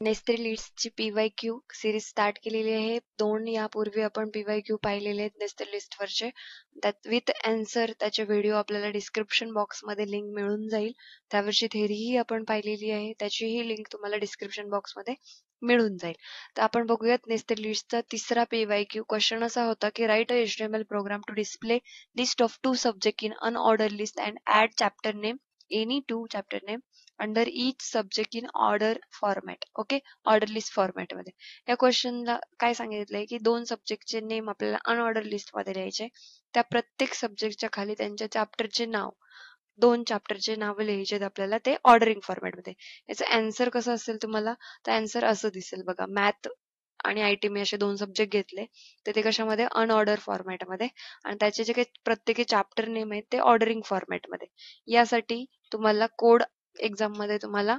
Nested लिस्टची PYQ series start केलेली आहे. 2 यापूर्वी आपण PYQ पाहिलेले आहेत नेस्टेड लिस्टवरचे. त्यात विथ आन्सर त्याचे व्हिडिओ आपल्याला डिस्क्रिप्शन बॉक्समध्ये लिंक मिळून जाईल. त्यावरची थेरीही आपण पाहिलेली आहे. त्याचीही लिंक तुम्हाला डिस्क्रिप्शन बॉक्समध्ये मिळून जाईल. तर आपण बघूयात नेस्टेड लिस्टचा तिसरा PYQ. क्वेश्चन असा होता की write a HTML program to display list of 2 subject in unorder list and add chapter name any 2 chapter name under each subject in order format. Okay, order list format मध्ये. या क्वेश्चनला काय सांगितलंय की 2 सब्जेक्टचे नेम आपल्याला अनऑर्डर लिस्ट मध्ये लिहायचे. त्या प्रत्येक सब्जेक्टच्या खाली त्यांच्या चॅप्टरचे नाव, 2 चॅप्टरचे नाव लिहायचे आपल्याला ते ऑर्डरिंग फॉर्मॅट मध्ये. याचं आन्सर कसं असेल तुम्हाला, तर आन्सर असं दिसेल बघा. मॅथ आणि IT मी असे 2 सब्जेक्ट घेतले, तर ते कशामध्ये अनऑर्डर फॉर्मॅट मध्ये, आणि त्याचे जे काही प्रत्येकी चॅप्टर नेम आहेत ते ऑर्डरिंग फॉर्मॅट मध्ये. यासाठी तुम्हाला कोड एक्झाम मध्ये तुम्हाला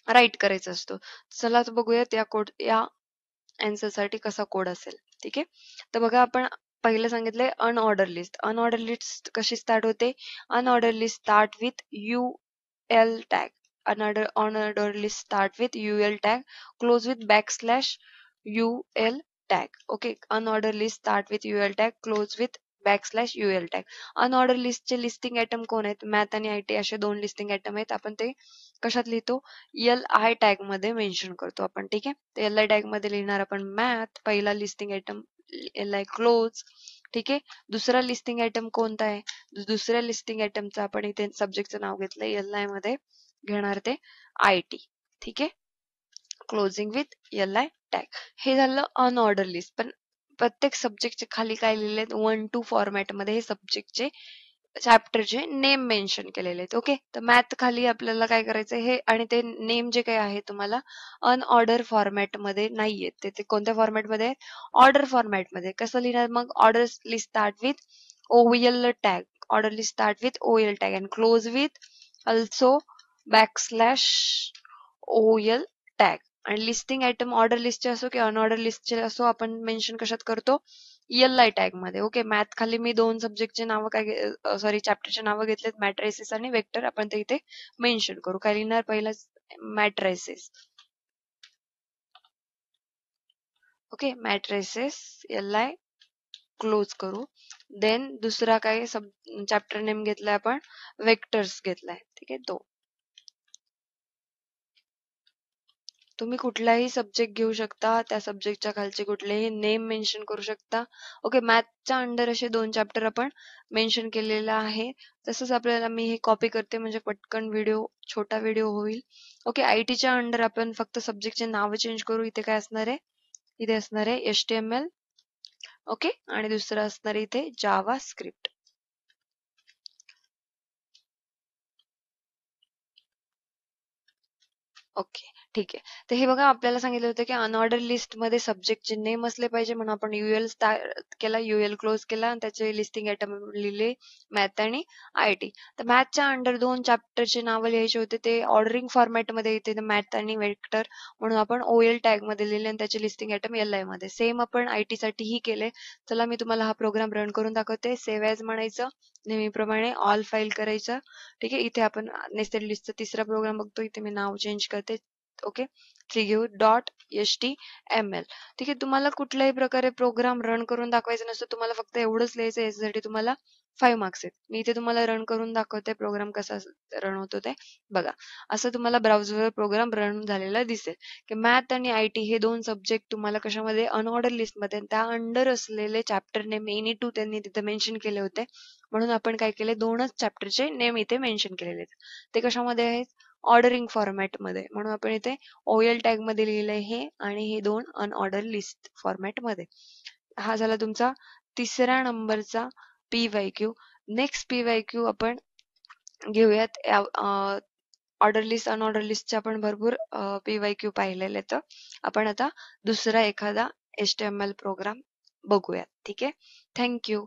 राईट करायचा असतो. चला तर बघूयात या आन्सर साठी कसा कोड असेल. ठीक आहे, तर बघा आपण पहिलं सांगितलंय अनऑर्डर लिस्ट. अनऑर्डर लिस्ट कशी स्टार्ट होते, unordered list start with UL tag. Unordered list start with UL tag, close with /UL tag. Okay, unordered list start with UL tag, close with /UL tag. Unordered लिस्टचे listing item कोण आहेत, math आणि IT असे 2 listing item आहेत. आपण ते कशात लिहितो, LI टॅग मध्ये मेन्शन करतो आपण. ठीक आहे, तर LI टॅग मध्ये लिहिणार आपण मॅथ, पहिला लिस्टिंग आयटम LI क्लोज. ठीक आहे, दुसरा लिस्टिंग आयटम कोणता आहे, दुसऱ्या लिस्टिंग आयटमचं आपण इथे सब्जेक्टचं नाव घेतलंय LI मध्ये, घेणार ते IT. ठीक आहे, क्लोजिंग विथ LI टॅग. हे झालं अनऑर्डर लिस्ट. पण प्रत्येक सब्जेक्टचे खाली काय लिहिले, 1-2 फॉर्मॅट मध्ये हे सब्जेक्टचे चॅप्टरचे नेम मेन्शन केलेले आहेत. ओके, तर मॅथ खाली आपल्याला काय करायचं हे, आणि ते नेम जे काही आहे तुम्हाला अनऑर्डर फॉर्मॅट मध्ये नाहीयेत. ते कोणत्या फॉर्मॅट मध्ये, ऑर्डर फॉर्मॅट मध्ये. कसं लिहिणार मग, order list start with OL tag, order list start with OL tag and close with also /OL tag. आणि लिस्टिंग आयटम ऑर्डर लिस्टचे असो किंवा अनऑर्डर लिस्टचे असो, आपण मेन्शन कशात करतो, LI टॅग मध्ये. ओके, मॅथ खाली मी 2 सब्जेक्टचे नावं चॅप्टरचे नावं घेतलेत, मॅट्रायसिस आणि वेक्टर. आपण ते इथे मेन्शन करू. काय लिहिणार, पहिला मॅट्रायसिस. ओके, मॅट्रायसिस LI क्लोज करू. देन दुसरा काय चॅप्टर नेम घेतलाय आपण, वेक्टर्स घेतलाय. ठीक आहे, तो तुम्ही कुठलाही सब्जेक्ट घेऊ शकता, त्या सब्जेक्टच्या खालचे कुठलेही नेम मेन्शन करू शकता. ओके, मॅथच्या अंडर असे 2 चॅप्टर आपण मेन्शन केलेला आहे. तसंच आपल्याला मी हे कॉपी करते म्हणजे पटकन छोटा व्हिडिओ होईल. ओके, ITच्या अंडर आपण फक्त सब्जेक्टचे नाव चेंज करू. इथे काय असणार आहे, इथे असणार आहे HTML. ओके, आणि दुसरं असणार आहे इथे जावा स्क्रिप्ट. ओके, ठीक आहे. तर हे बघा, आपल्याला सांगितलं होतं की अनऑर्डर लिस्ट मध्ये सब्जेक्टचे नेम असले पाहिजे, म्हणून आपण UL स्टार्ट केला, UL क्लोज केला, आणि त्याचे लिस्टिंग आयटम लिहिले मॅथ आणि IT. तर मॅथच्या अंडर 2 चॅप्टरचे नावं लिहायचे होते, ते ऑर्डरिंग फॉर्मॅट मध्ये येते, मॅथ आणि वेक्टर, म्हणून आपण OL टॅग मध्ये लिहिले आणि त्याचे लिस्टिंग आयटम LI मध्ये. सेम आपण IT साठीही केले. चला मी तुम्हाला हा प्रोग्राम रन करून दाखवते. सेव्ह ॲज म्हणायचं, नेहमीप्रमाणे ऑल फाईल करायचं. ठीक आहे, इथे आपण नेस्टेड लिस्टचा तिसरा प्रोग्राम बघतो. इथे मी नाव चेंज करते. Okay, .html. ठीक आहे, तुम्हाला कुठल्याही प्रकारे प्रोग्राम रन करून दाखवायचा नसतो, तुम्हाला फक्त एवढंच लिहायचं. याच्यासाठी तुम्हाला 5 मार्क्स आहेत. मी इथे तुम्हाला रन करून दाखवते प्रोग्राम कसा रन होतो ते बघा. असं तुम्हाला ब्राउझरवर प्रोग्राम रन झालेला दिसेल की मॅथ आणि IT हे 2 सब्जेक्ट तुम्हाला कशामध्ये, अनऑर्डर लिस्ट मध्ये, त्या अंडर असलेले चॅप्टर नेम एनी 2 त्यांनी तिथे मेन्शन केले होते, म्हणून आपण काय केले, 2च चॅप्टरचे नेम इथे मेन्शन केलेले आहेत. ते कशामध्ये आहेत, ऑर्डरिंग फॉर्मॅट मध्ये, म्हणून आपण इथे OL टॅग मध्ये लिहिलंय हे, आणि हे 2 अनऑर्डर लिस्ट फॉर्मॅट मध्ये. हा झाला तुमचा तिसऱ्या नंबरचा PYQ. नेक्स्ट PYQ आपण घेऊयात. ऑर्डर लिस्ट अनऑर्डर लिस्टचे आपण भरपूर PYQ पाहिलेले. तर आपण आता दुसरा एखादा HTML प्रोग्राम बघूयात. ठीक आहे, थँक्यू.